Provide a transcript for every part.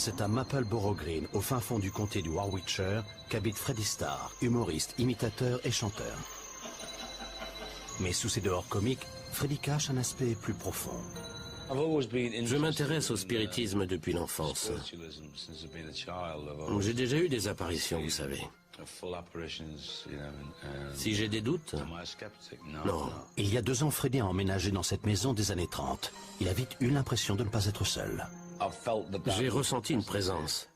C'est à Mapleborough Green, au fin fond du comté du Warwickshire, qu'habite Freddie Starr, humoriste, imitateur et chanteur. Mais sous ses dehors comiques, Freddie cache un aspect plus profond. Je m'intéresse au spiritisme depuis l'enfance. J'ai déjà eu des apparitions, vous savez. Si j'ai des doutes? Non. Il y a 2 ans, Freddie a emménagé dans cette maison des années 30. Il a vite eu l'impression de ne pas être seul. J'ai ressenti une présence,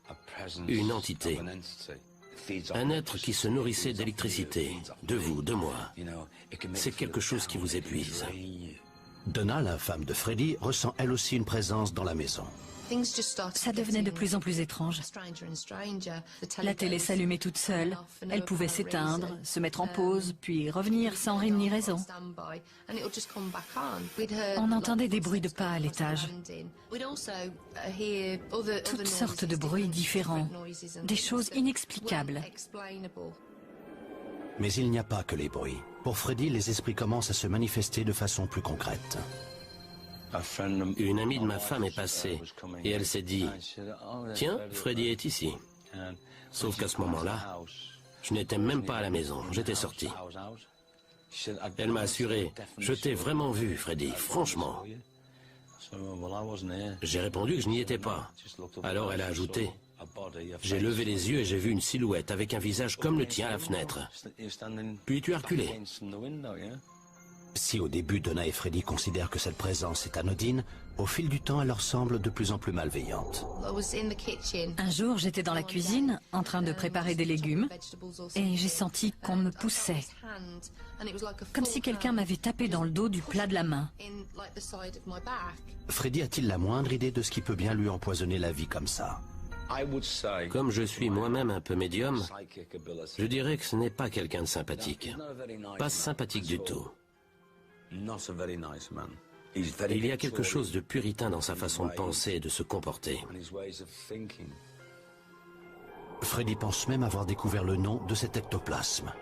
une entité, un être qui se nourrissait d'électricité, de vous, de moi. C'est quelque chose qui vous épuise. Donna, la femme de Freddie, ressent elle aussi une présence dans la maison. Ça devenait de plus en plus étrange. La télé s'allumait toute seule, elle pouvait s'éteindre, se mettre en pause, puis revenir sans rime ni raison. On entendait des bruits de pas à l'étage. Toutes sortes de bruits différents, des choses inexplicables. Mais il n'y a pas que les bruits. Pour Freddie, les esprits commencent à se manifester de façon plus concrète. Une amie de ma femme est passée et elle s'est dit « Tiens, Freddie est ici ». Sauf qu'à ce moment-là, je n'étais même pas à la maison, j'étais sorti. Elle m'a assuré « Je t'ai vraiment vu, Freddie, franchement ». J'ai répondu que je n'y étais pas. Alors elle a ajouté « J'ai levé les yeux et j'ai vu une silhouette avec un visage comme le tien à la fenêtre. Puis tu as reculé. » Si au début Donna et Freddie considèrent que cette présence est anodine, au fil du temps elle leur semble de plus en plus malveillante. Un jour, j'étais dans la cuisine, en train de préparer des légumes, et j'ai senti qu'on me poussait. Comme si quelqu'un m'avait tapé dans le dos du plat de la main. Freddie a-t-il la moindre idée de ce qui peut bien lui empoisonner la vie comme ça? Comme je suis moi-même un peu médium, je dirais que ce n'est pas quelqu'un de sympathique. Pas sympathique du tout. Il y a quelque chose de puritain dans sa façon de penser et de se comporter. Freddie pense même avoir découvert le nom de cet ectoplasme.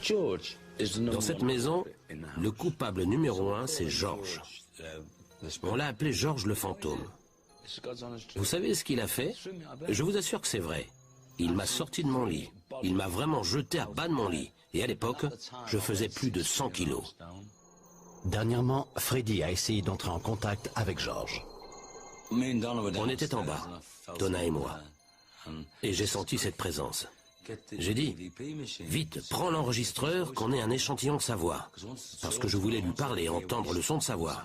Dans cette maison, le coupable numéro 1, c'est George. On l'a appelé George le fantôme. Vous savez ce qu'il a fait? Je vous assure que c'est vrai. Il m'a sorti de mon lit. Il m'a vraiment jeté à bas de mon lit. Et à l'époque, je faisais plus de 100 kilos. Dernièrement, Freddie a essayé d'entrer en contact avec George. On était en bas, Donna et moi. Et j'ai senti cette présence. J'ai dit, vite, prends l'enregistreur qu'on ait un échantillon de sa voix. Parce que je voulais lui parler et entendre le son de sa voix.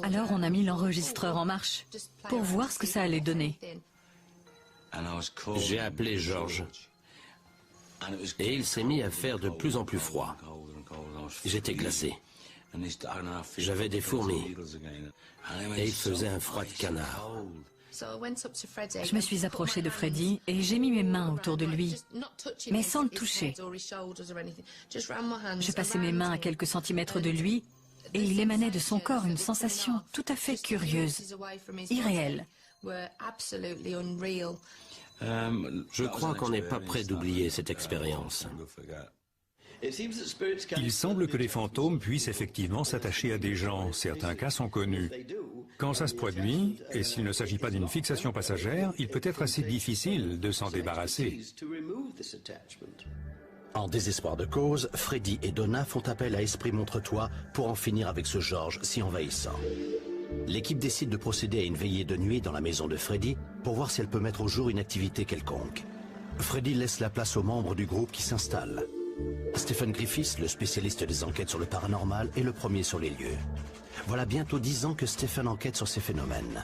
Alors on a mis l'enregistreur en marche, pour voir ce que ça allait donner. J'ai appelé George. Et il s'est mis à faire de plus en plus froid. J'étais glacé. J'avais des fourmis. Et il faisait un froid de canard. Je me suis approchée de Freddie et j'ai mis mes mains autour de lui, mais sans le toucher. Je passais mes mains à quelques centimètres de lui et il émanait de son corps une sensation tout à fait curieuse, irréelle. Je crois qu'on n'est pas prêt d'oublier cette expérience. Il semble que les fantômes puissent effectivement s'attacher à des gens. Certains cas sont connus. Quand ça se produit, et s'il ne s'agit pas d'une fixation passagère, il peut être assez difficile de s'en débarrasser. En désespoir de cause, Freddie et Donna font appel à Esprit Montre-toi pour en finir avec ce George si envahissant. L'équipe décide de procéder à une veillée de nuit dans la maison de Freddie pour voir si elle peut mettre au jour une activité quelconque. Freddie laisse la place aux membres du groupe qui s'installent. Stephen Griffiths, le spécialiste des enquêtes sur le paranormal, est le premier sur les lieux. Voilà bientôt 10 ans que Stephen enquête sur ces phénomènes.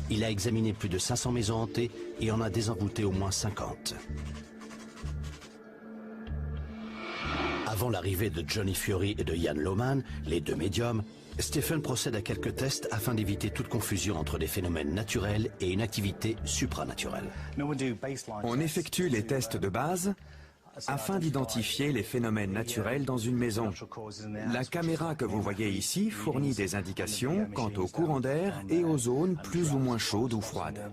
Il a examiné plus de 500 maisons hantées et en a désembouté au moins 50. Avant l'arrivée de Johnny Fury et de Ian Lohman, les 2 médiums, Stephen procède à quelques tests afin d'éviter toute confusion entre des phénomènes naturels et une activité supranaturelle. On effectue les tests de base afin d'identifier les phénomènes naturels dans une maison. La caméra que vous voyez ici fournit des indications quant au courant d'air et aux zones plus ou moins chaudes ou froides.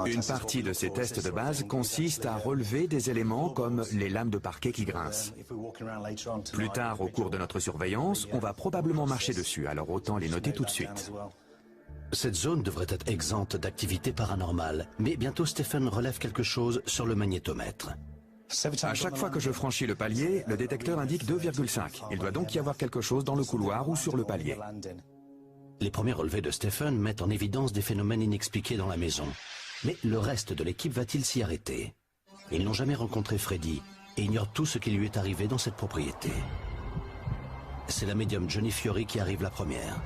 Une partie de ces tests de base consiste à relever des éléments comme les lames de parquet qui grincent. Plus tard, au cours de notre surveillance, on va probablement marcher dessus, alors autant les noter tout de suite. Cette zone devrait être exempte d'activité paranormale, mais bientôt Stephen relève quelque chose sur le magnétomètre. À chaque fois que je franchis le palier, le détecteur indique 2,5. Il doit donc y avoir quelque chose dans le couloir ou sur le palier. Les premiers relevés de Stephen mettent en évidence des phénomènes inexpliqués dans la maison. Mais le reste de l'équipe va-t-il s'y arrêter? Ils n'ont jamais rencontré Freddy et ignorent tout ce qui lui est arrivé dans cette propriété. C'est la médium Johnny Fiori qui arrive la première.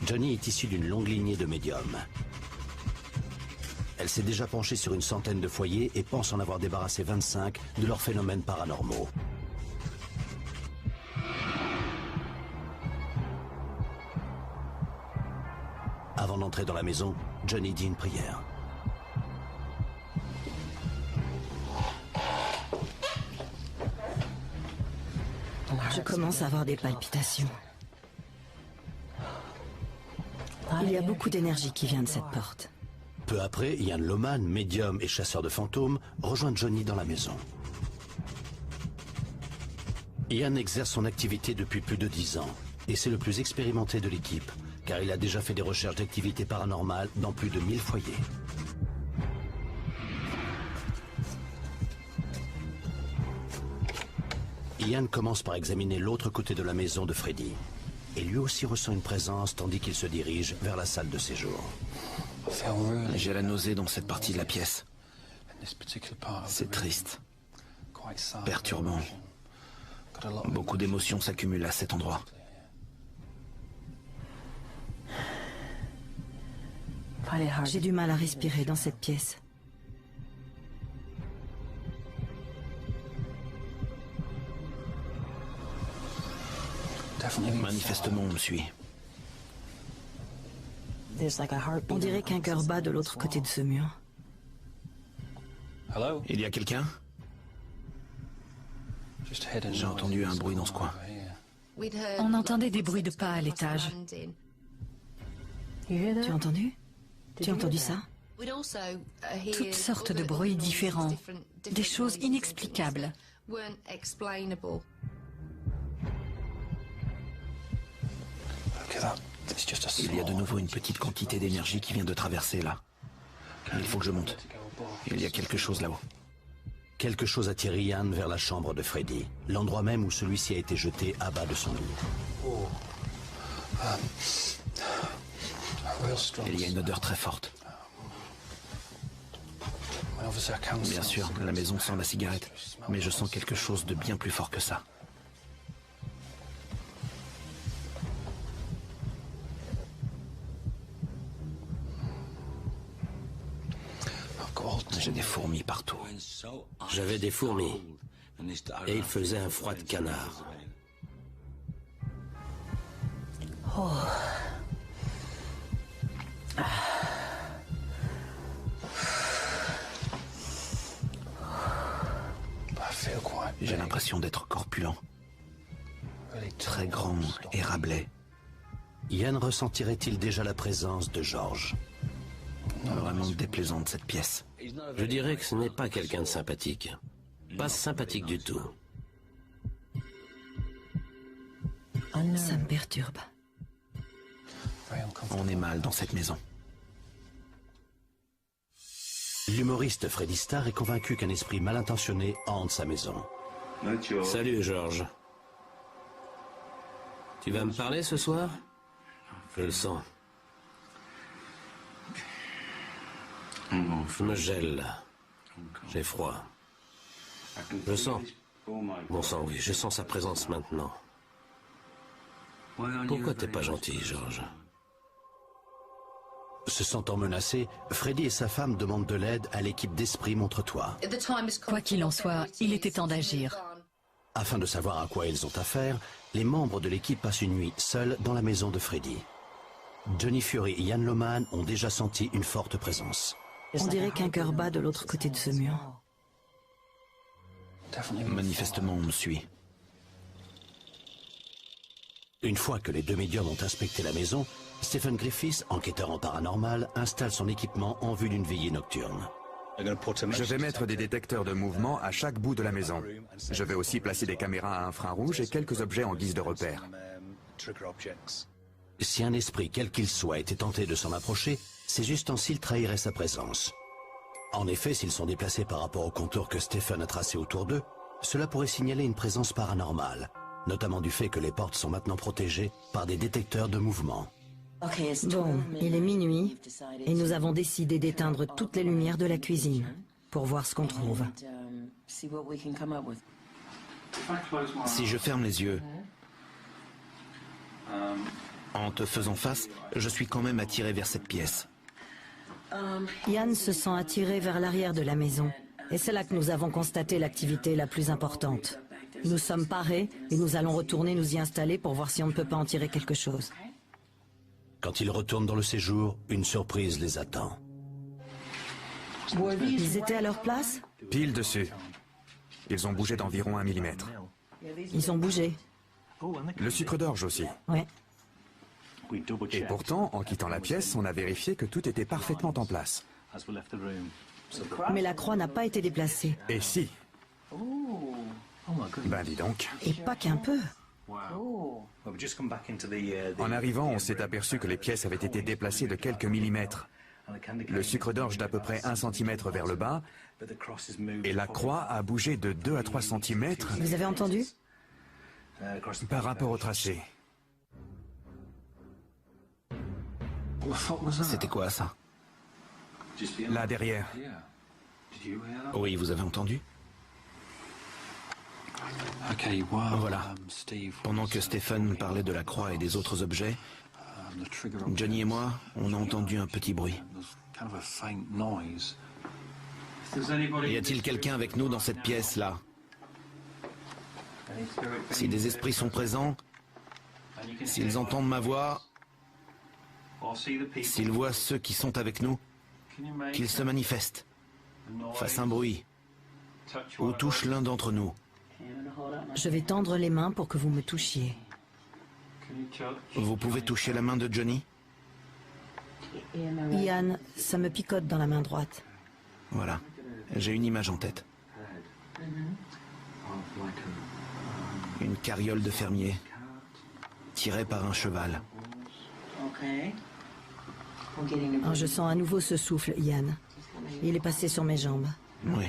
Johnny est issue d'une longue lignée de médiums. Elle s'est déjà penchée sur une centaine de foyers et pense en avoir débarrassé 25 de leurs phénomènes paranormaux. Avant d'entrer dans la maison, Johnny dit une prière. Je commence à avoir des palpitations. Il y a beaucoup d'énergie qui vient de cette porte. Peu après, Ian Loman, médium et chasseur de fantômes, rejoint Johnny dans la maison. Ian exerce son activité depuis plus de 10 ans et c'est le plus expérimenté de l'équipe, car il a déjà fait des recherches d'activités paranormales dans plus de 1000 foyers. Ian commence par examiner l'autre côté de la maison de Freddy. Et lui aussi ressent une présence tandis qu'il se dirige vers la salle de séjour. J'ai la nausée dans cette partie de la pièce. C'est triste, perturbant. Beaucoup d'émotions s'accumulent à cet endroit. J'ai du mal à respirer dans cette pièce. Manifestement, on me suit. On dirait qu'un cœur bat de l'autre côté de ce mur. Il y a quelqu'un? J'ai entendu un bruit dans ce coin. On entendait des bruits de pas à l'étage. Tu as entendu? Tu as entendu ça? Toutes sortes de bruits différents, des choses inexplicables. Il y a de nouveau une petite quantité d'énergie qui vient de traverser là. Il faut que je monte. Il y a quelque chose là-haut. Quelque chose attire Ian vers la chambre de Freddy, l'endroit même où celui-ci a été jeté à bas de son lit. Il y a une odeur très forte. Bien sûr, la maison sent la cigarette, mais je sens quelque chose de bien plus fort que ça. J'ai des fourmis partout. J'avais des fourmis. Et il faisait un froid de canard. J'ai l'impression d'être corpulent. Très grand et râblé. Ian ressentirait-il déjà la présence de George? Vraiment déplaisante cette pièce. Je dirais que ce n'est pas quelqu'un de sympathique. Pas sympathique du tout. Ça me perturbe. On est mal dans cette maison. L'humoriste Freddy Starr est convaincu qu'un esprit mal intentionné hante sa maison. Salut, George. Tu vas me parler ce soir? Je le sens. Je me gèle là. J'ai froid. Je sens. Bon sang, oui, je sens sa présence maintenant. Pourquoi t'es pas gentil, George? Se sentant menacé, Freddy et sa femme demandent de l'aide à l'équipe d'Esprit Montre-toi. Quoi qu'il en soit, il était temps d'agir. Afin de savoir à quoi ils ont affaire, les membres de l'équipe passent une nuit seuls dans la maison de Freddy. Johnny Fiori et Ian Loman ont déjà senti une forte présence. On dirait qu'un cœur bat de l'autre côté de ce mur. Manifestement, on me suit. Une fois que les deux médiums ont inspecté la maison, Stephen Griffiths, enquêteur en paranormal, installe son équipement en vue d'une veillée nocturne. Je vais mettre des détecteurs de mouvement à chaque bout de la maison. Je vais aussi placer des caméras à infrarouge et quelques objets en guise de repère. Si un esprit, quel qu'il soit, était tenté de s'en approcher, ces ustensiles trahiraient sa présence. En effet, s'ils sont déplacés par rapport au contour que Stephen a tracé autour d'eux, cela pourrait signaler une présence paranormale, notamment du fait que les portes sont maintenant protégées par des détecteurs de mouvement. Bon, il est minuit et nous avons décidé d'éteindre toutes les lumières de la cuisine pour voir ce qu'on trouve. Si je ferme les yeux, en te faisant face, je suis quand même attiré vers cette pièce. Ian se sent attiré vers l'arrière de la maison et c'est là que nous avons constaté l'activité la plus importante. Nous sommes parés et nous allons retourner nous y installer pour voir si on ne peut pas en tirer quelque chose. Quand ils retournent dans le séjour, une surprise les attend. Ils étaient à leur place? Pile dessus. Ils ont bougé d'environ 1 mm. Ils ont bougé. Le sucre d'orge aussi. Ouais. Et pourtant, en quittant la pièce, on a vérifié que tout était parfaitement en place. Mais la croix n'a pas été déplacée. Et si? Ben dis donc. Et pas qu'un peu. En arrivant, on s'est aperçu que les pièces avaient été déplacées de quelques millimètres. Le sucre d'orge d'à peu près 1 cm vers le bas, et la croix a bougé de 2 à 3 cm. Vous avez entendu? Par rapport au tracé. C'était quoi ça? Là derrière. Oui, vous avez entendu? Voilà. Pendant que Stephen parlait de la croix et des autres objets, Johnny et moi, on a entendu un petit bruit. Y a-t-il quelqu'un avec nous dans cette pièce-là? Si des esprits sont présents, s'ils entendent ma voix, s'ils voient ceux qui sont avec nous, qu'ils se manifestent, fassent un bruit, ou touchent l'un d'entre nous. Je vais tendre les mains pour que vous me touchiez. Vous pouvez toucher la main de Johnny? Ian, ça me picote dans la main droite. Voilà, j'ai une image en tête. Une carriole de fermier, tirée par un cheval. Oh, je sens à nouveau ce souffle, Ian. Il est passé sur mes jambes. Oui.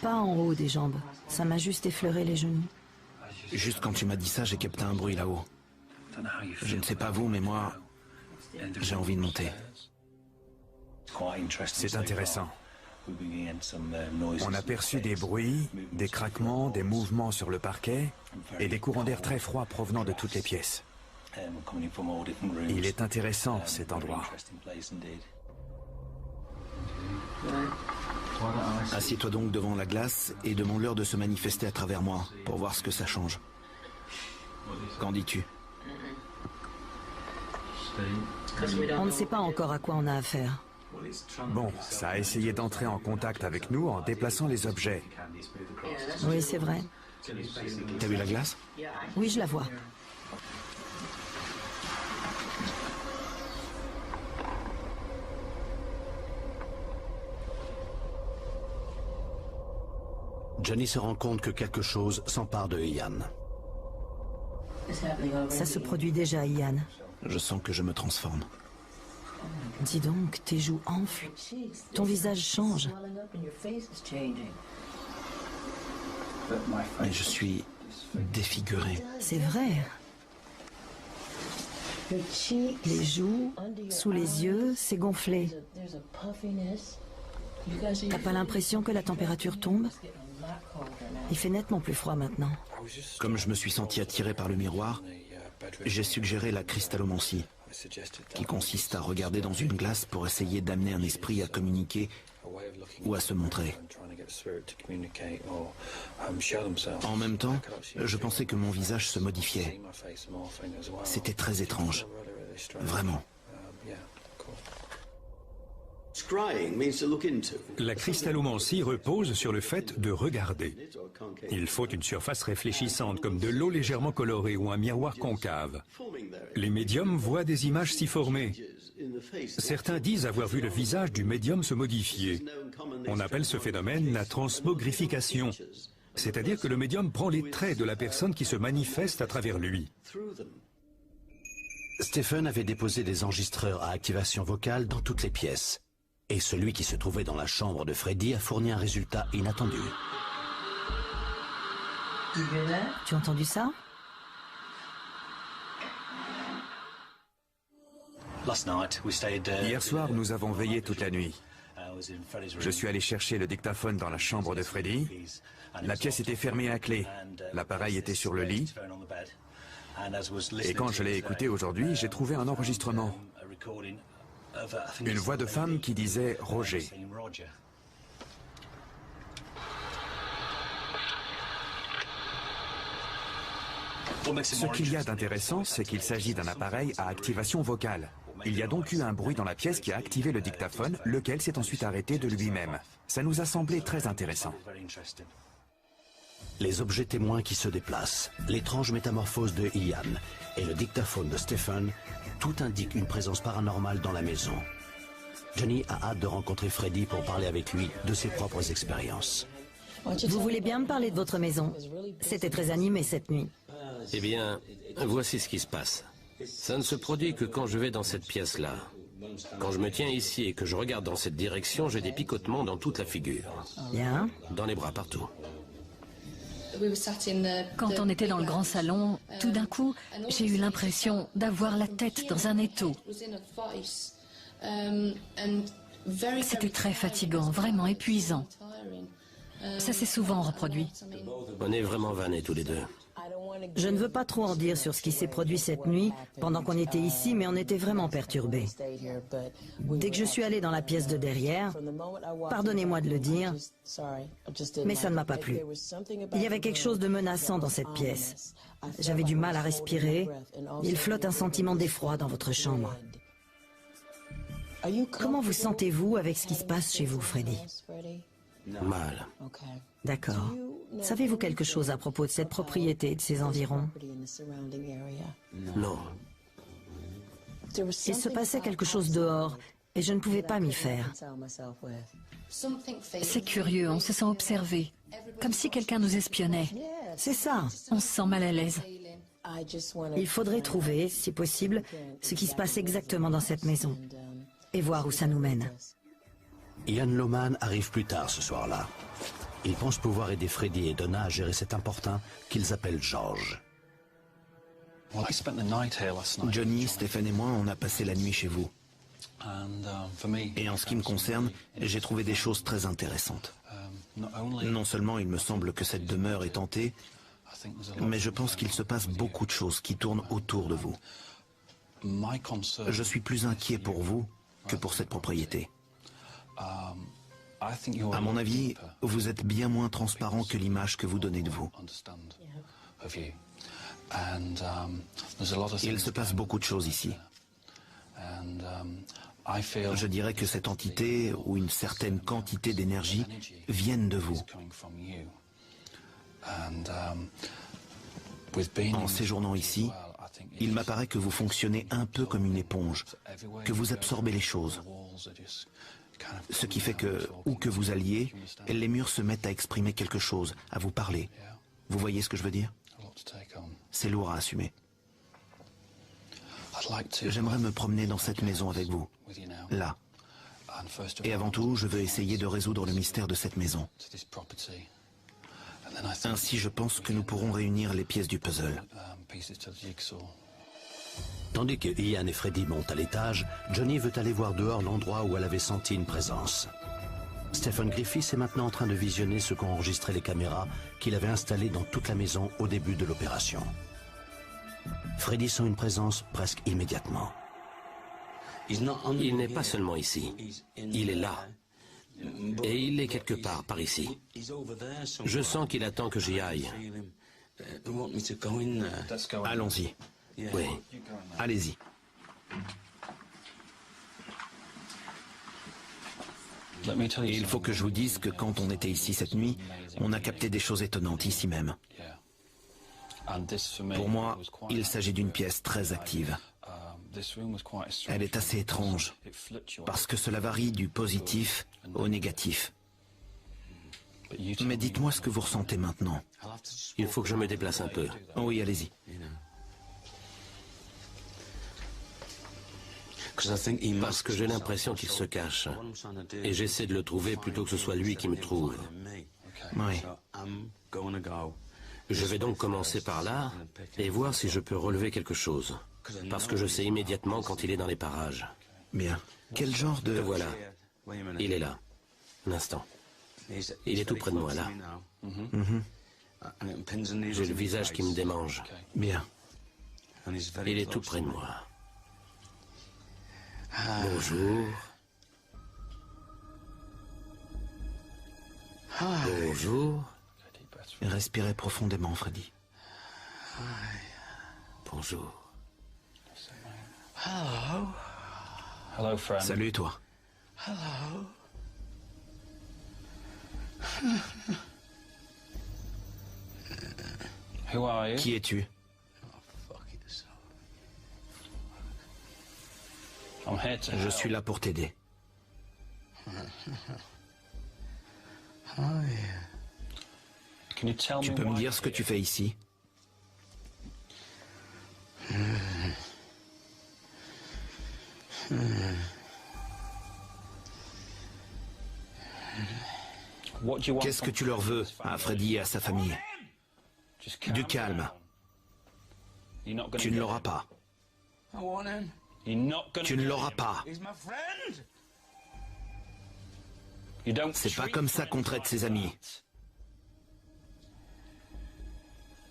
Pas en haut des jambes. Ça m'a juste effleuré les genoux. Juste quand tu m'as dit ça, j'ai capté un bruit là-haut. Je ne sais pas vous, mais moi, j'ai envie de monter. C'est intéressant. On a perçu des bruits, des craquements, des mouvements sur le parquet et des courants d'air très froids provenant de toutes les pièces. Il est intéressant, cet endroit. Assieds-toi donc devant la glace et demande-leur de se manifester à travers moi pour voir ce que ça change. Qu'en dis-tu? On ne sait pas encore à quoi on a affaire. Bon, ça a essayé d'entrer en contact avec nous en déplaçant les objets. Oui, c'est vrai. T'as vu la glace? Oui, je la vois. Johnny se rend compte que quelque chose s'empare de Ian. Ça se produit déjà, Ian. Je sens que je me transforme. Dis donc, tes joues enflent. Ton visage change. Mais je suis défiguré. C'est vrai. Les joues, sous les yeux, c'est gonflé. T'as pas l'impression que la température tombe? Il fait nettement plus froid maintenant. Comme je me suis senti attiré par le miroir, j'ai suggéré la cristallomancie, qui consiste à regarder dans une glace pour essayer d'amener un esprit à communiquer ou à se montrer. En même temps, je pensais que mon visage se modifiait. C'était très étrange. Vraiment. La cristallomancie repose sur le fait de regarder. Il faut une surface réfléchissante, comme de l'eau légèrement colorée ou un miroir concave. Les médiums voient des images s'y former. Certains disent avoir vu le visage du médium se modifier. On appelle ce phénomène la transmogrification, c'est-à-dire que le médium prend les traits de la personne qui se manifeste à travers lui. Stephen avait déposé des enregistreurs à activation vocale dans toutes les pièces. Et celui qui se trouvait dans la chambre de Freddy a fourni un résultat inattendu. Tu as entendu ça? Hier soir, nous avons veillé toute la nuit. Je suis allé chercher le dictaphone dans la chambre de Freddy. La pièce était fermée à clé. L'appareil était sur le lit. Et quand je l'ai écouté aujourd'hui, j'ai trouvé un enregistrement. Une voix de femme qui disait « Roger ». Ce qu'il y a d'intéressant, c'est qu'il s'agit d'un appareil à activation vocale. Il y a donc eu un bruit dans la pièce qui a activé le dictaphone, lequel s'est ensuite arrêté de lui-même. Ça nous a semblé très intéressant. Les objets témoins qui se déplacent, l'étrange métamorphose de Ian et le dictaphone de Stephen, tout indique une présence paranormale dans la maison. Johnny a hâte de rencontrer Freddy pour parler avec lui de ses propres expériences. Vous voulez bien me parler de votre maison? C'était très animé cette nuit. Eh bien, voici ce qui se passe. Ça ne se produit que quand je vais dans cette pièce-là. Quand je me tiens ici et que je regarde dans cette direction, j'ai des picotements dans toute la figure. Bien. Dans les bras, partout. Quand on était dans le grand salon, tout d'un coup, j'ai eu l'impression d'avoir la tête dans un étau. C'était très fatigant, vraiment épuisant. Ça s'est souvent reproduit. On est vraiment vannés tous les deux. Je ne veux pas trop en dire sur ce qui s'est produit cette nuit, pendant qu'on était ici, mais on était vraiment perturbés. Dès que je suis allé dans la pièce de derrière, pardonnez-moi de le dire, mais ça ne m'a pas plu. Il y avait quelque chose de menaçant dans cette pièce. J'avais du mal à respirer. Il flotte un sentiment d'effroi dans votre chambre. Comment vous sentez-vous avec ce qui se passe chez vous, Freddy? Mal. D'accord. Savez-vous quelque chose à propos de cette propriété et de ses environs? Non. Il se passait quelque chose dehors et je ne pouvais pas m'y faire. C'est curieux, on se sent observé, comme si quelqu'un nous espionnait. C'est ça. On se sent mal à l'aise. Il faudrait trouver, si possible, ce qui se passe exactement dans cette maison et voir où ça nous mène. Ian Lohman arrive plus tard ce soir-là. Il pense pouvoir aider Freddy et Donna à gérer cet importun qu'ils appellent George. Johnny, Stephen et moi, on a passé la nuit chez vous. Et en ce qui me concerne, j'ai trouvé des choses très intéressantes. Non seulement il me semble que cette demeure est hantée, mais je pense qu'il se passe beaucoup de choses qui tournent autour de vous. Je suis plus inquiet pour vous que pour cette propriété. À mon avis, vous êtes bien moins transparent que l'image que vous donnez de vous. Il se passe beaucoup de choses ici. Je dirais que cette entité, ou une certaine quantité d'énergie, viennent de vous. En séjournant ici, il m'apparaît que vous fonctionnez un peu comme une éponge, que vous absorbez les choses. Ce qui fait que, où que vous alliez, les murs se mettent à exprimer quelque chose, à vous parler. Vous voyez ce que je veux dire? C'est lourd à assumer. J'aimerais me promener dans cette maison avec vous, là. Et avant tout, je veux essayer de résoudre le mystère de cette maison. Ainsi, je pense que nous pourrons réunir les pièces du puzzle. Tandis que Ian et Freddy montent à l'étage, Johnny veut aller voir dehors l'endroit où elle avait senti une présence. Stephen Griffiths est maintenant en train de visionner ce qu'ont enregistré les caméras qu'il avait installées dans toute la maison au début de l'opération. Freddy sent une présence presque immédiatement. Il n'est pas seulement ici. Il est là. Et il est quelque part par ici. Je sens qu'il attend que j'y aille. Allons-y. Oui. Allez-y. Et il faut que je vous dise que quand on était ici cette nuit, on a capté des choses étonnantes ici même. Pour moi, il s'agit d'une pièce très active. Elle est assez étrange, parce que cela varie du positif au négatif. Mais dites-moi ce que vous ressentez maintenant. Il faut que je me déplace un peu. Oui, allez-y. Parce que j'ai l'impression qu'il se cache. Et j'essaie de le trouver plutôt que ce soit lui qui me trouve. Oui. Je vais donc commencer par là et voir si je peux relever quelque chose. Parce que je sais immédiatement quand il est dans les parages. Bien. Quel genre de... Le voilà. Il est là. Un instant. Il est tout près de moi, là. J'ai le visage qui me démange. Bien. Il est tout près de moi. Bonjour. Bonjour. Respirez profondément, Freddy. Bonjour. Salut, toi. Qui es-tu? Je suis là pour t'aider. Tu peux me dire ce que tu fais ici? Qu'est-ce que tu leur veux à Freddy et à sa famille? Du calme. Tu ne l'auras pas. Tu ne l'auras pas. C'est pas comme ça qu'on traite ses amis.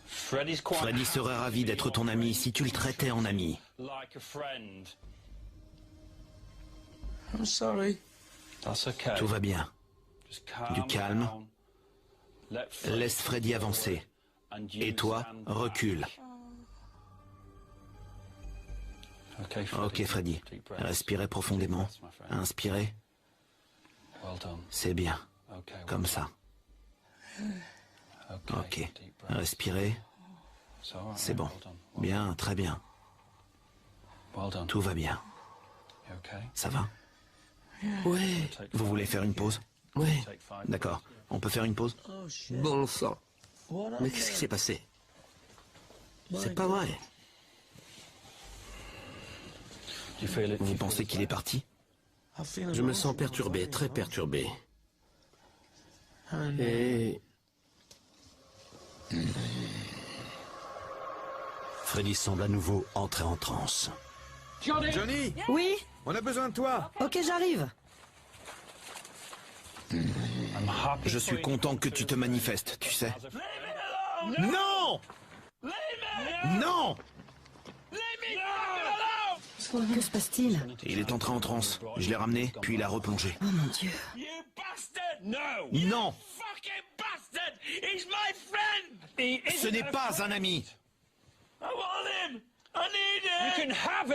Freddy serait ravi d'être ton ami si tu le traitais en ami. Tout va bien. Du calme. Laisse Freddy avancer. Et toi, recule. Ok, Freddy. Respirez profondément. Inspirez. C'est bien. Comme ça. Ok. Respirez. C'est bon. Bien, très bien. Tout va bien. Ça va? Oui. Vous voulez faire une pause? Oui. D'accord. On peut faire une pause? Bon sang. Mais qu'est-ce qui s'est passé? C'est pas vrai. Vous pensez qu'il est parti? Je me sens perturbé, très perturbé. Et... Freddy semble à nouveau entrer en transe. Johnny, Oui? on a besoin de toi. Ok, j'arrive. Je suis content que tu te manifestes, tu sais. Non! Non! Que se passe-t-il? Il est entré en transe. Je l'ai ramené, puis il a replongé. Oh mon Dieu. Non! Ce n'est pas un ami.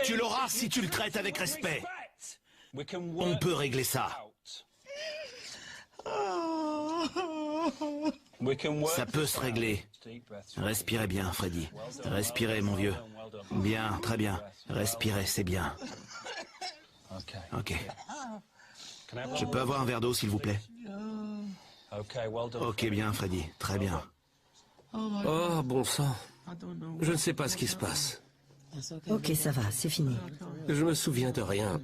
Tu l'auras si tu le traites avec respect. On peut régler ça. Ça peut se régler. Respirez bien, Freddy. Respirez, mon vieux. Bien, très bien. Respirez, c'est bien. Ok. Je peux avoir un verre d'eau, s'il vous plaît? Ok, bien, Freddy. Très bien. Oh, bon sang. Je ne sais pas ce qui se passe. Ok, ça va, c'est fini. Je me souviens de rien.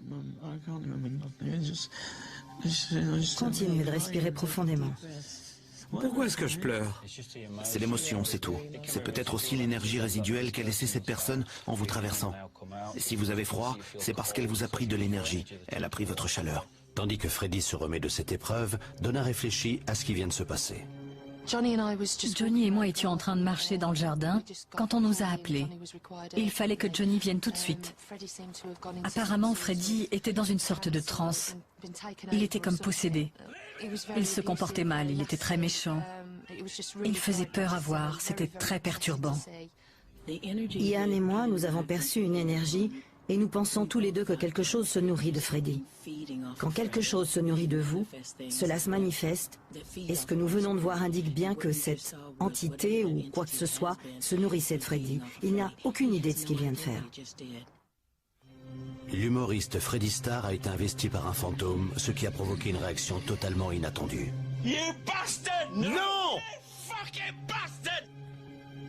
Continuez de respirer profondément. Pourquoi est-ce que je pleure? C'est l'émotion, c'est tout. C'est peut-être aussi l'énergie résiduelle qu'a laissée cette personne en vous traversant. Si vous avez froid, c'est parce qu'elle vous a pris de l'énergie. Elle a pris votre chaleur. Tandis que Freddy se remet de cette épreuve, Donna réfléchit à ce qui vient de se passer. Johnny et moi étions en train de marcher dans le jardin quand on nous a appelés. Et il fallait que Johnny vienne tout de suite. Apparemment, Freddy était dans une sorte de transe. Il était comme possédé. Il se comportait mal, il était très méchant. Il faisait peur à voir, c'était très perturbant. Ian et moi, nous avons perçu une énergie Et nous pensons tous les deux que quelque chose se nourrit de Freddy. Quand quelque chose se nourrit de vous, cela se manifeste, et ce que nous venons de voir indique bien que cette entité ou quoi que ce soit se nourrissait de Freddy. Il n'a aucune idée de ce qu'il vient de faire. L'humoriste Freddy Starr a été investi par un fantôme, ce qui a provoqué une réaction totalement inattendue. You bastard! Non! Fucking bastard!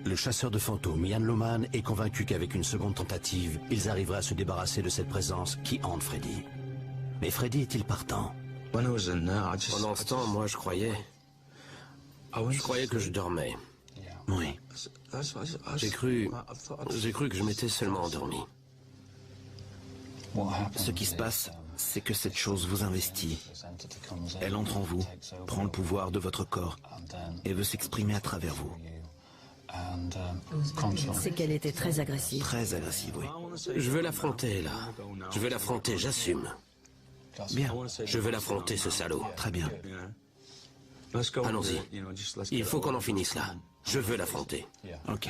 Le chasseur de fantômes, Ian Lohman, est convaincu qu'avec une seconde tentative, ils arriveraient à se débarrasser de cette présence qui hante Freddy. Mais Freddy est-il partant? Pendant ce temps, moi, je croyais que je dormais. Oui. J'ai cru que je m'étais seulement endormi. Ce qui se passe, c'est que cette chose vous investit. Elle entre en vous, prend le pouvoir de votre corps et veut s'exprimer à travers vous. C'est qu'elle était très agressive. Très agressive, oui. Je veux l'affronter, là. Je veux l'affronter, j'assume. Bien, Je veux l'affronter, ce salaud. très bien. Allons-y. Il faut qu'on en finisse là. Je veux l'affronter. Ok.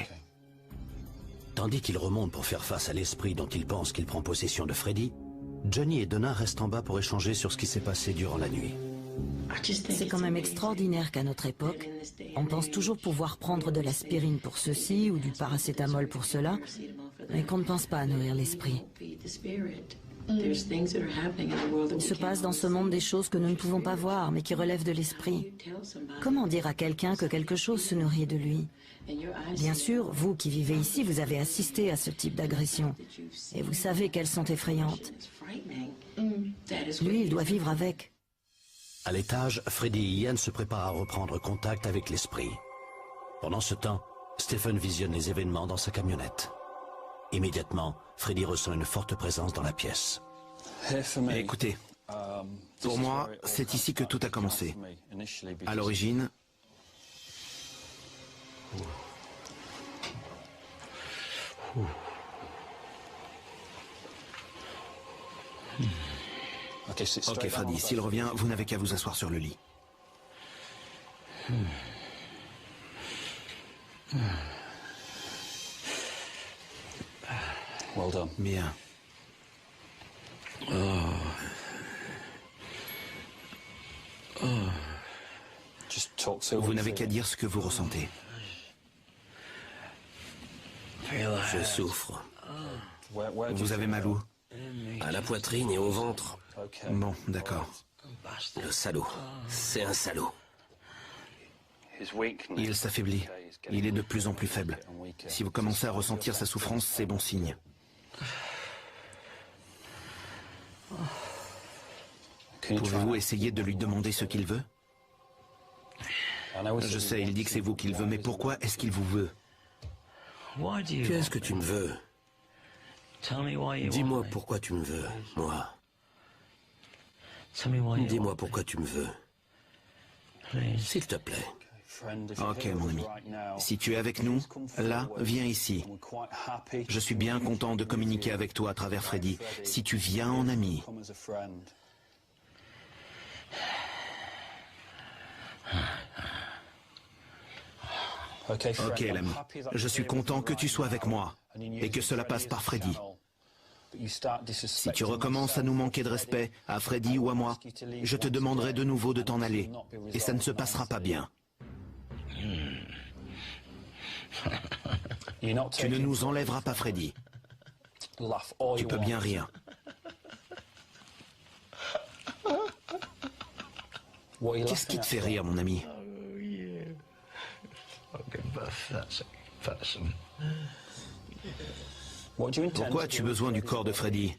Tandis qu'il remonte pour faire face à l'esprit dont il pense qu'il prend possession de Freddy, Johnny et Donna restent en bas pour échanger sur ce qui s'est passé durant la nuit. C'est quand même extraordinaire qu'à notre époque, on pense toujours pouvoir prendre de l'aspirine pour ceci ou du paracétamol pour cela, mais qu'on ne pense pas à nourrir l'esprit. Il se passe dans ce monde des choses que nous ne pouvons pas voir, mais qui relèvent de l'esprit. Comment dire à quelqu'un que quelque chose se nourrit de lui? Bien sûr, vous qui vivez ici, vous avez assisté à ce type d'agression, et vous savez qu'elles sont effrayantes. Lui, il doit vivre avec. À l'étage, Freddy et Ian se préparent à reprendre contact avec l'esprit. Pendant ce temps, Stephen visionne les événements dans sa camionnette. Immédiatement, Freddy ressent une forte présence dans la pièce. Écoutez, pour moi, c'est ici que tout a commencé. À l'origine, ok Freddy, s'il revient, vous n'avez qu'à vous asseoir sur le lit. Bien. Vous n'avez qu'à dire ce que vous ressentez. Je souffre. Vous avez mal où? À la poitrine et au ventre. Bon, d'accord. Le salaud. C'est un salaud. Il s'affaiblit. Il est de plus en plus faible. Si vous commencez à ressentir sa souffrance, c'est bon signe. Pouvez-vous essayer de lui demander ce qu'il veut? Je sais, il dit que c'est vous qu'il veut, mais pourquoi est-ce qu'il vous veut? Qu'est-ce que tu me veux? Dis-moi pourquoi tu me veux, moi. Dis-moi pourquoi tu me veux. S'il te plaît. Ok, mon ami. Si tu es avec nous, là, viens ici. Je suis bien content de communiquer avec toi à travers Freddy. Si tu viens en ami. Ok, l'ami. Je suis content que tu sois avec moi et que cela passe par Freddy. Si tu recommences à nous manquer de respect, à Freddy ou à moi, je te demanderai de nouveau de t'en aller. Et ça ne se passera pas bien. Tu ne nous enlèveras pas, Freddy. Tu peux bien rire. Qu'est-ce qui te fait rire, mon ami? Pourquoi as-tu besoin du corps de Freddy?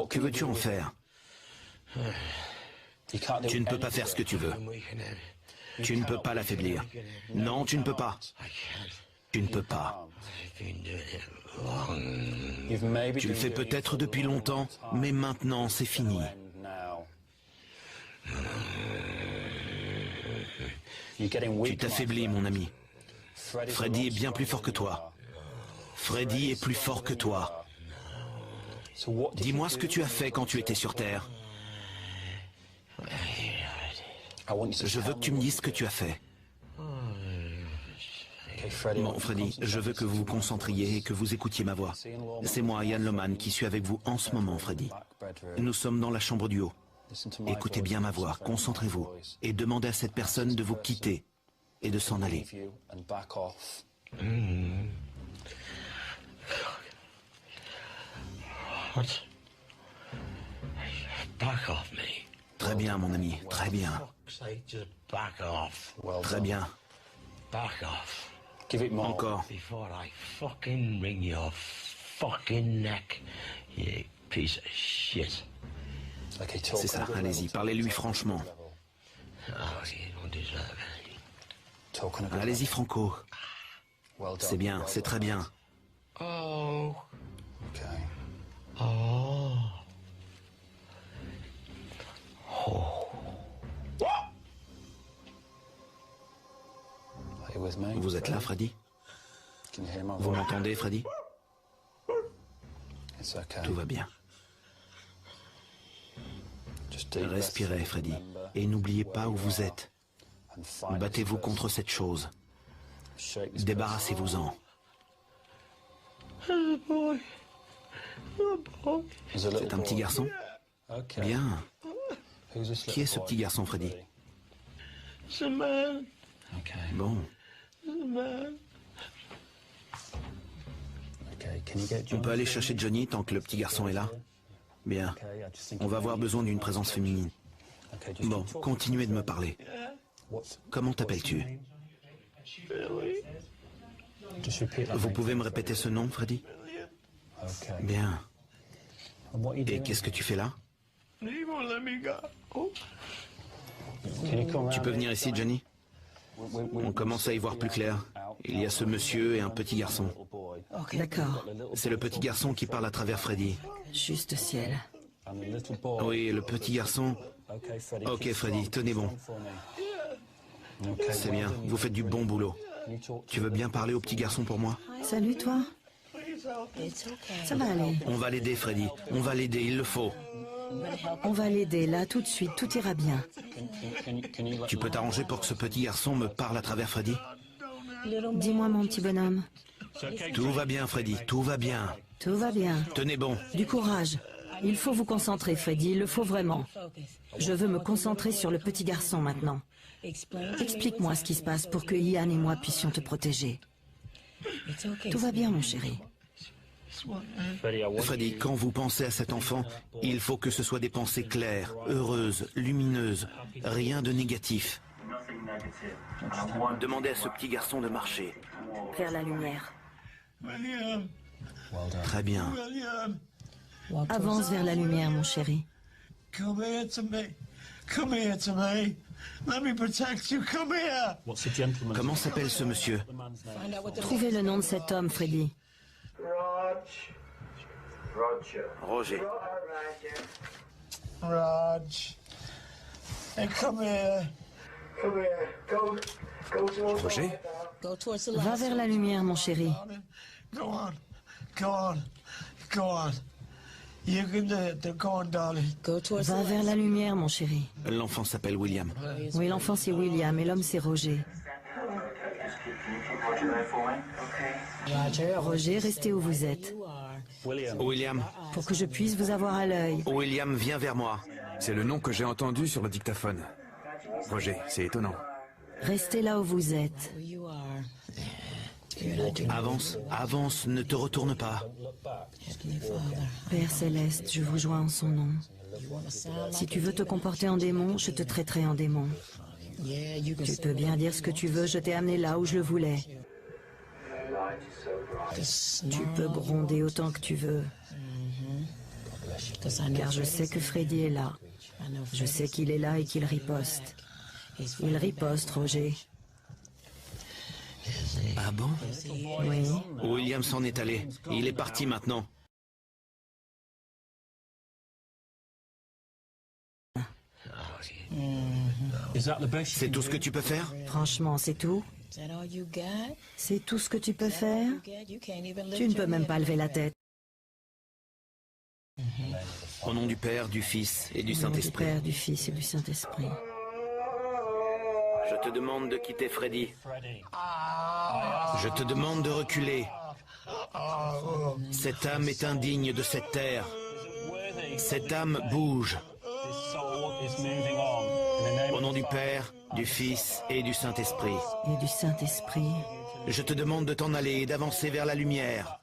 Que veux-tu en faire? Tu ne peux pas faire ce que tu veux. Tu ne peux pas l'affaiblir. Non, tu ne peux pas. Tu ne peux pas. Tu le fais peut-être depuis longtemps, mais maintenant c'est fini. Tu t'affaiblis, mon ami. Freddy est bien plus fort que toi. Freddy est plus fort que toi. Dis-moi ce que tu as fait quand tu étais sur Terre. Je veux que tu me dises ce que tu as fait. Bon, Freddy, je veux que vous vous concentriez et que vous écoutiez ma voix. C'est moi, Ian Lohman, qui suis avec vous en ce moment, Freddy. Nous sommes dans la chambre du haut. Écoutez bien ma voix, concentrez-vous, et demandez à cette personne de vous quitter et de s'en aller. Très bien, mon ami, très bien. Très bien. Encore. C'est ça, allez-y, parlez-lui franchement. Allez-y, Franco. C'est bien, c'est très bien. Vous êtes là, Freddy? Vous m'entendez, Freddy? Tout va bien. Respirez, Freddy, et n'oubliez pas où vous êtes. Battez-vous contre cette chose. Débarrassez-vous-en. C'est un petit garçon? Bien. Qui est ce petit garçon, Freddy? Bon. On peut aller chercher Johnny tant que le petit garçon est là? Bien. On va avoir besoin d'une présence féminine. Bon, continuez de me parler. Comment t'appelles-tu? Vous pouvez me répéter ce nom, Freddy? Bien. Et qu'est-ce que tu fais là? Tu peux venir ici, Johnny? On commence à y voir plus clair. Il y a ce monsieur et un petit garçon. D'accord. C'est le petit garçon qui parle à travers Freddy. Juste ciel. Oui, le petit garçon... Ok, Freddy, tenez bon. C'est bien, vous faites du bon boulot. Tu veux bien parler au petit garçon pour moi? Salut, toi. Ça va aller. On va l'aider, Freddy. On va l'aider, il le faut. On va l'aider, là, tout de suite. Tout ira bien. Tu peux t'arranger pour que ce petit garçon me parle à travers Freddy? Dis-moi, mon petit bonhomme. Tout va bien, Freddy, tout va bien. Tout va bien. Tenez bon. Du courage. Il faut vous concentrer, Freddy. Il le faut vraiment. Je veux me concentrer sur le petit garçon maintenant. Explique-moi ce qui se passe pour que Ian et moi puissions te protéger. Tout va bien, mon chéri. Freddy, quand vous pensez à cet enfant, il faut que ce soit des pensées claires, heureuses, lumineuses, rien de négatif. Demandez à ce petit garçon de marcher. Vers la lumière. Très bien. Avance vers la lumière, mon chéri. Come here to me. Come here to me. Let me protect you. Come here. Comment s'appelle ce monsieur? Trouvez le nom de cet homme, Freddy. Roger. Raj. Hey, come here. Come here. Go towards Roger? Va vers la lumière, mon chéri. Go on. Go on. Go on. You can do it. Go on, darling. Va vers la lumière, mon chéri. L'enfant s'appelle William. Oui, l'enfant c'est William et l'homme c'est Roger. Roger, restez où vous êtes. William. Pour que je puisse vous avoir à l'œil. William, viens vers moi. C'est le nom que j'ai entendu sur le dictaphone. Roger, c'est étonnant. Restez là où vous êtes. Avance, avance, ne te retourne pas. Père Céleste, je vous joins en son nom. Si tu veux te comporter en démon, je te traiterai en démon. Tu peux bien dire ce que tu veux, je t'ai amené là où je le voulais. Tu peux gronder autant que tu veux. Car je sais que Freddy est là. Je sais qu'il est là et qu'il riposte. Il riposte, Roger. Ah bon? Oui. William s'en est allé. Il est parti maintenant. C'est tout ce que tu peux faire? Franchement, c'est tout? C'est tout ce que tu peux faire? Tu ne peux même pas lever la tête. Au nom du Père, du Fils et du Au nom du Saint-Esprit. Père, du Fils et du Saint-Esprit. Je te demande de quitter Freddy. Je te demande de reculer. Cette âme est indigne de cette terre. Cette âme bouge. Au nom du Père, du Fils et du Saint-Esprit. Et du Saint-Esprit. Je te demande de t'en aller et d'avancer vers la lumière.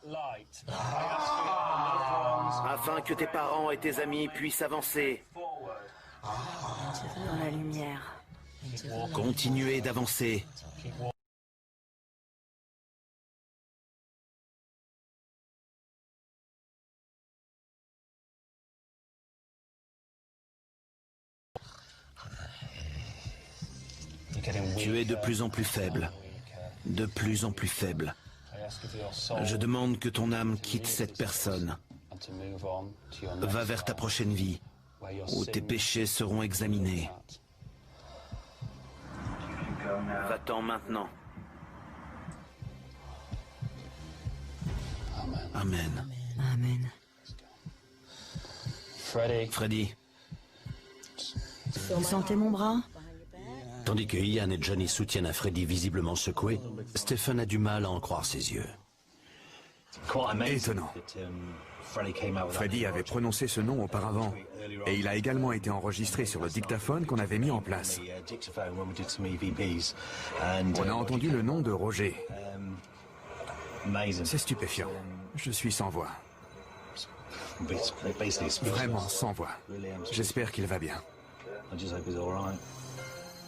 Afin que tes parents et tes amis puissent avancer. Dans la lumière. Continuez d'avancer. Tu es de plus en plus faible. De plus en plus faible. Je demande que ton âme quitte cette personne. Va vers ta prochaine vie, où tes péchés seront examinés. Va-t'en maintenant. Amen. Amen. Freddy. Vous sentez mon bras? Tandis que Ian et Johnny soutiennent un Freddy visiblement secoué, Stephen a du mal à en croire ses yeux. Étonnant. Freddy avait prononcé ce nom auparavant, et il a également été enregistré sur le dictaphone qu'on avait mis en place. On a entendu le nom de Roger. C'est stupéfiant. Je suis sans voix. Vraiment sans voix. J'espère qu'il va bien.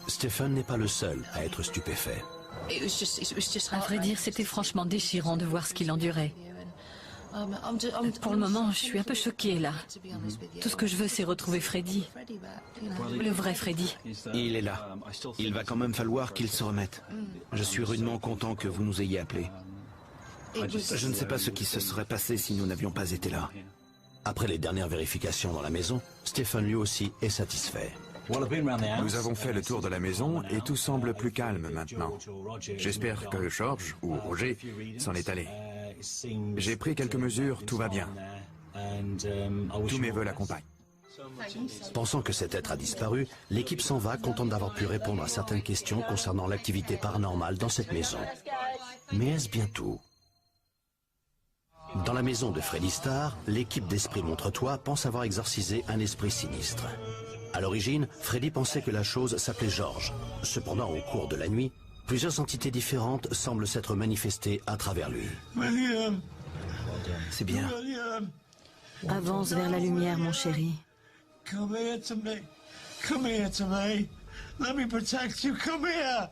Stephen n'est pas le seul à être stupéfait. À vrai dire, c'était franchement déchirant de voir ce qu'il endurait. Pour le moment, je suis un peu choquée là. Tout ce que je veux, c'est retrouver Freddy. Le vrai Freddy. Il est là. Il va quand même falloir qu'il se remette. Je suis rudement content que vous nous ayez appelés. Je ne sais pas ce qui se serait passé si nous n'avions pas été là. Après les dernières vérifications dans la maison, Stephen lui aussi est satisfait. Nous avons fait le tour de la maison et tout semble plus calme maintenant. J'espère que George, ou Roger, s'en est allé. J'ai pris quelques mesures, tout va bien. Tous mes vœux l'accompagnent. Pensant que cet être a disparu, l'équipe s'en va, contente d'avoir pu répondre à certaines questions concernant l'activité paranormale dans cette maison. Mais est-ce bien tout? Dans la maison de Freddy Starr, l'équipe d'Esprit Montre-toi pense avoir exorcisé un esprit sinistre. À l'origine, Freddy pensait que la chose s'appelait George. Cependant, au cours de la nuit, plusieurs entités différentes semblent s'être manifestées à travers lui. C'est bien. Avance vers la lumière, mon chéri.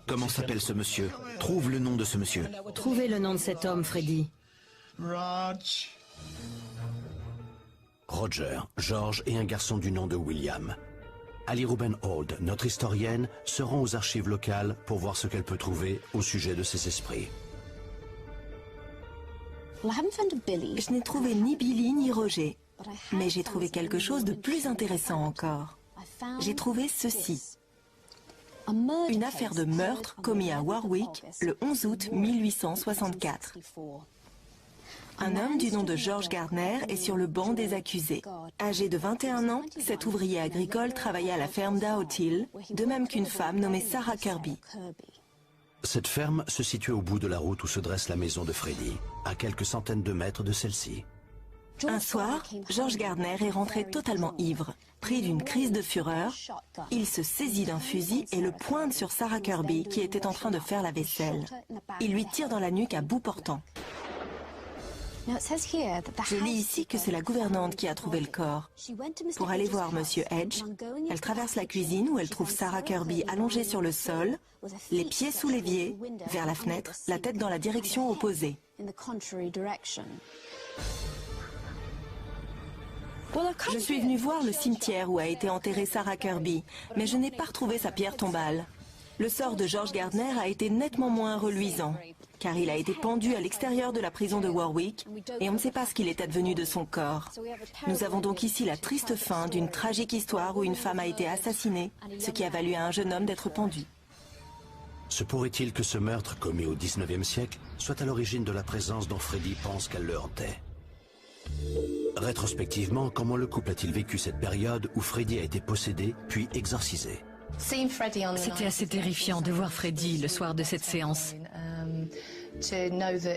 Comment s'appelle ce monsieur? Trouve le nom de ce monsieur. Trouvez le nom de cet homme, Freddy. Roger, George et un garçon du nom de William. Ali Ruben Hold, notre historienne, se rend aux archives locales pour voir ce qu'elle peut trouver au sujet de ces esprits. Je n'ai trouvé ni Billy ni Roger, mais j'ai trouvé quelque chose de plus intéressant encore. J'ai trouvé ceci. Une affaire de meurtre commis à Warwick le 11 août 1864. Un homme du nom de George Gardner est sur le banc des accusés. Âgé de 21 ans, cet ouvrier agricole travaillait à la ferme d'Out Hill, de même qu'une femme nommée Sarah Kirby. Cette ferme se situe au bout de la route où se dresse la maison de Freddy, à quelques centaines de mètres de celle-ci. Un soir, George Gardner est rentré totalement ivre. Pris d'une crise de fureur, il se saisit d'un fusil et le pointe sur Sarah Kirby qui était en train de faire la vaisselle. Il lui tire dans la nuque à bout portant. Je lis ici que c'est la gouvernante qui a trouvé le corps. Pour aller voir Monsieur Edge, elle traverse la cuisine où elle trouve Sarah Kirby allongée sur le sol, les pieds sous l'évier, vers la fenêtre, la tête dans la direction opposée. Je suis venue voir le cimetière où a été enterrée Sarah Kirby, mais je n'ai pas retrouvé sa pierre tombale. Le sort de George Gardner a été nettement moins reluisant, car il a été pendu à l'extérieur de la prison de Warwick et on ne sait pas ce qu'il est advenu de son corps. Nous avons donc ici la triste fin d'une tragique histoire où une femme a été assassinée, ce qui a valu à un jeune homme d'être pendu. Se pourrait-il que ce meurtre commis au XIXe siècle soit à l'origine de la présence dont Freddy pense qu'elle le hantait? Rétrospectivement, comment le couple a-t-il vécu cette période où Freddy a été possédé puis exorcisé? C'était assez terrifiant de voir Freddy le soir de cette séance.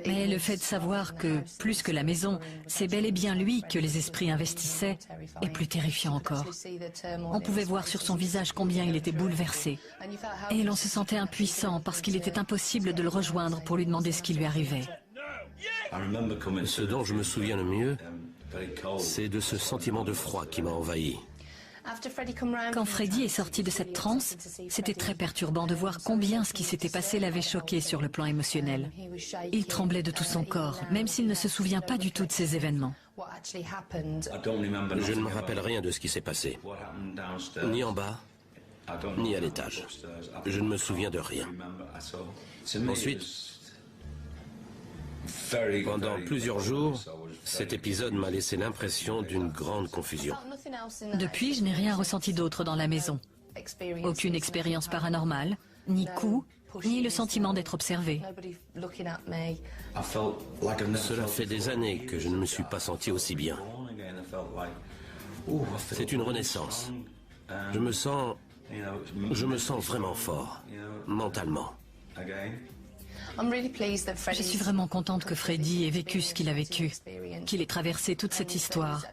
Mais le fait de savoir que, plus que la maison, c'est bel et bien lui que les esprits investissaient, est plus terrifiant encore. On pouvait voir sur son visage combien il était bouleversé. Et l'on se sentait impuissant parce qu'il était impossible de le rejoindre pour lui demander ce qui lui arrivait. Ce dont je me souviens le mieux, c'est de ce sentiment de froid qui m'a envahi. Quand Freddy est sorti de cette transe, c'était très perturbant de voir combien ce qui s'était passé l'avait choqué sur le plan émotionnel. Il tremblait de tout son corps, même s'il ne se souvient pas du tout de ces événements. Je ne me rappelle rien de ce qui s'est passé, ni en bas, ni à l'étage. Je ne me souviens de rien. Ensuite, pendant plusieurs jours, cet épisode m'a laissé l'impression d'une grande confusion. Depuis, je n'ai rien ressenti d'autre dans la maison. Aucune expérience paranormale, ni coup, ni le sentiment d'être observé. Cela fait des années que je ne me suis pas senti aussi bien. C'est une renaissance. Je me sens vraiment fort, mentalement. Je suis vraiment contente que Freddy ait vécu ce qu'il a vécu, qu'il ait traversé toute cette histoire,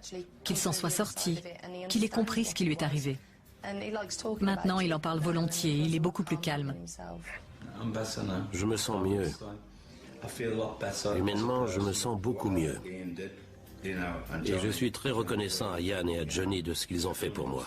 qu'il s'en soit sorti, qu'il ait compris ce qui lui est arrivé. Maintenant, il en parle volontiers, il est beaucoup plus calme. Je me sens mieux. Humainement, je me sens beaucoup mieux. Et je suis très reconnaissant à Ian et à Johnny de ce qu'ils ont fait pour moi.